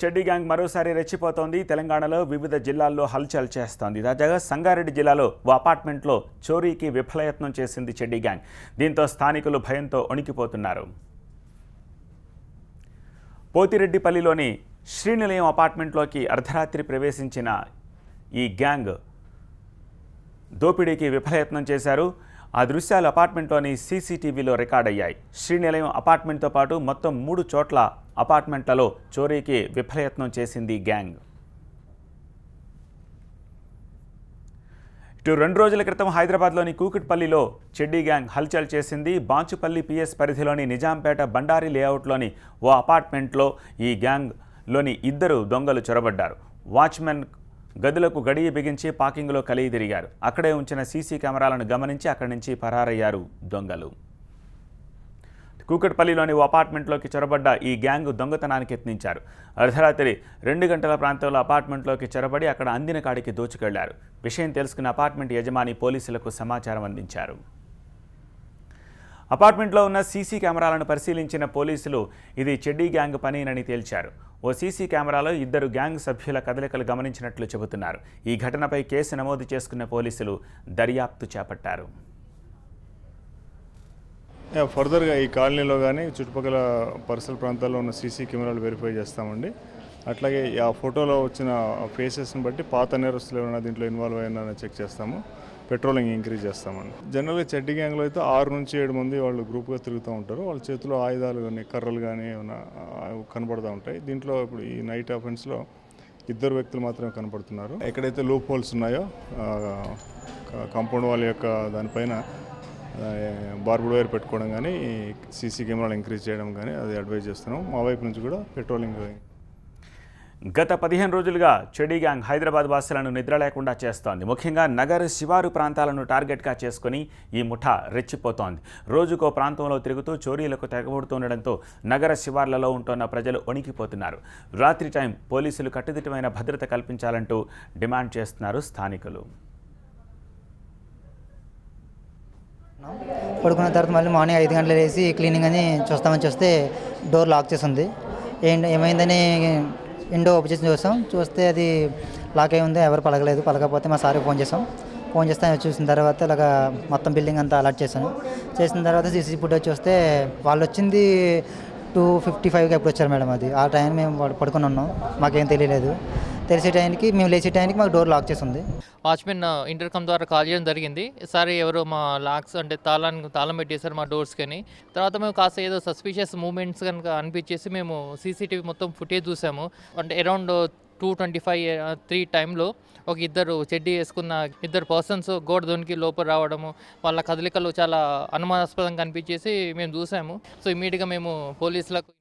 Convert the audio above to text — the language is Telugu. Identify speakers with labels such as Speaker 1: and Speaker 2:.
Speaker 1: చెడ్డీ గ్యాంగ్ మరోసారి రెచ్చిపోతోంది. తెలంగాణలో వివిధ జిల్లాల్లో హల్చల్ చేస్తోంది. తాజాగా సంగారెడ్డి జిల్లాలో ఓ అపార్ట్మెంట్లో చోరీకి విఫలయత్నం చేసింది చెడ్డీ గ్యాంగ్. దీంతో స్థానికులు భయంతో వణికిపోతున్నారు. పోతిరెడ్డిపల్లిలోని శ్రీనిలయం అపార్ట్మెంట్లోకి అర్ధరాత్రి ప్రవేశించిన ఈ గ్యాంగ్ దోపిడీకి విఫలయత్నం చేశారు. ఆ దృశ్యాలు అపార్ట్మెంట్లోని సీసీటీవీలో రికార్డ్ అయ్యాయి. శ్రీనిలయం అపార్ట్మెంట్తో పాటు మొత్తం 3 చోట్ల అపార్ట్మెంట్లలో చోరీకి విఫలయత్నం చేసింది గ్యాంగ్. ఇటు 2 రోజుల క్రితం హైదరాబాద్లోని కూకట్పల్లిలో చెడ్డీ గ్యాంగ్ హల్చల్ చేసింది. బాచుపల్లి పిఎస్ పరిధిలోని నిజాంపేట బండారి లేఅవుట్లోని ఓ అపార్ట్మెంట్లో ఈ గ్యాంగ్లోని 2 దొంగలు చొరబడ్డారు. వాచ్మెన్ గదులకు గడియ బిగించి పార్కింగ్లో కలిగి తిరిగారు. అక్కడే ఉంచిన సీసీ కెమెరాలను గమనించి అక్కడి నుంచి పరారయ్యారు దొంగలు. కూకట్పల్లిలోని ఓ అపార్ట్మెంట్లోకి చొరబడ్డ ఈ గ్యాంగ్ దొంగతనానికి యత్నించారు. అర్ధరాత్రి 2 గంటల ప్రాంతంలో అపార్ట్మెంట్లోకి చొరబడి అక్కడ అందిన కాడికి దోచుకెళ్లారు. విషయం తెలుసుకున్న అపార్ట్మెంట్ యజమాని పోలీసులకు సమాచారం అందించారు. అపార్ట్మెంట్లో ఉన్న సీసీ కెమెరాలను పరిశీలించిన పోలీసులు ఇది చెడ్డీ గ్యాంగ్ పనేనని తేల్చారు. ఓ సీసీ కెమెరాలో 2 గ్యాంగ్ సభ్యుల కదలికలు గమనించినట్లు చెబుతున్నారు. ఈ ఘటనపై కేసు నమోదు చేసుకున్న పోలీసులు దర్యాప్తు చేపట్టారు.
Speaker 2: ఫర్దర్గా ఈ కాలనీలో కానీ చుట్టుపక్కల పరిసర ప్రాంతాల్లో ఉన్న సీసీ కెమెరాలు వెరిఫై చేస్తామండి. అట్లాగే ఆ ఫోటోలో వచ్చిన ఫేసెస్ని బట్టి పాత నేరస్తులు ఏమైనా దీంట్లో ఇన్వాల్వ్ అయినా చెక్ చేస్తాము. పెట్రోలింగ్ ఇంక్రీజ్ చేస్తామండి. జనరల్గా చెడ్డీ గ్యాంగ్లో అయితే 6 నుంచి 7 మంది వాళ్ళు గ్రూప్గా తిరుగుతూ ఉంటారు. వాళ్ళ చేతిలో ఆయుధాలు కానీ కర్రలు కానీ ఏమైనా కనపడుతూ ఉంటాయి. దీంట్లో ఇప్పుడు ఈ నైట్ అఫెన్స్లో 2 వ్యక్తులు మాత్రమే కనపడుతున్నారు. ఎక్కడైతే లూప్ హోల్స్ ఉన్నాయో కాంపౌండ్ వాళ్ళ యొక్క దానిపైన బార్బుడ్ వైర్ పెట్టుకోవడం కానీ సీసీ కెమెరాలు ఇంక్రీజ్ చేయడం కానీ అది అడ్వైజ్ చేస్తున్నాం. మా వైపు నుంచి కూడా పెట్రోలింగ్.
Speaker 1: గత 15 రోజులుగా చెడ్డీ గ్యాంగ్ హైదరాబాద్ వాసులను నిద్ర లేకుండా చేస్తోంది. ముఖ్యంగా నగర శివారు ప్రాంతాలను టార్గెట్గా చేసుకుని ఈ ముఠా రెచ్చిపోతోంది. రోజుకో ప్రాంతంలో తిరుగుతూ చోరీలకు తెగబడుతుండడంతో నగర శివార్లలో ఉంటున్న ప్రజలు వణికిపోతున్నారు. రాత్రి టైం పోలీసులు కట్టుదిట్టమైన భద్రత కల్పించాలంటూ డిమాండ్ చేస్తున్నారు స్థానికులు.
Speaker 3: పడుకున్న తర్వాత మళ్ళీ మార్నింగ్ 5 గంటలు వేసి క్లీనింగ్ అని చూస్తే డోర్ లాక్ చేసి ఉంది. ఏమైందని విండో ఓపెన్ చేసి చూస్తే అది లాక్ అయి ఉంది. ఎవరు పలకపోతే మా సార్కి ఫోన్ చేస్తే చూసిన తర్వాత ఇలాగా మొత్తం బిల్డింగ్ అంతా అలర్ట్ చేసిన తర్వాత సీసీ ఫుటేజ్ చూస్తే వాళ్ళు వచ్చింది 2:55కి ఎప్పుడు వచ్చారు మేడం. అది ఆ టైం మేము పడుకొని ఉన్నాం, మాకేం తెలియలేదు. మేము లేచే టైంకి మాకు డోర్ లాక్ చేసి ఉంది.
Speaker 4: వాచ్మెన్ ఇంటర్కమ్ ద్వారా కాల్ చేయడం జరిగింది. సార్ ఎవరో మా లాక్స్ అంటే తాళం పెట్టేశారు మా డోర్స్కని. తర్వాత మేము కాస్త ఏదో సస్పిషియస్ మూమెంట్స్ కనుక అనిపించేసి మేము సీసీటీవీ మొత్తం ఫుటేజ్ చూసాము. అంటే అరౌండ్ 2:25-3 టైంలో ఒక 2 చెడ్డీ వేసుకున్న 2 పర్సన్స్ గోడ దొనికి లోపల రావడము, వాళ్ళ కదలికలు చాలా అనుమానాస్పదంగా అనిపించేసి మేము చూసాము. సో ఇమీడియట్గా మేము పోలీసులకు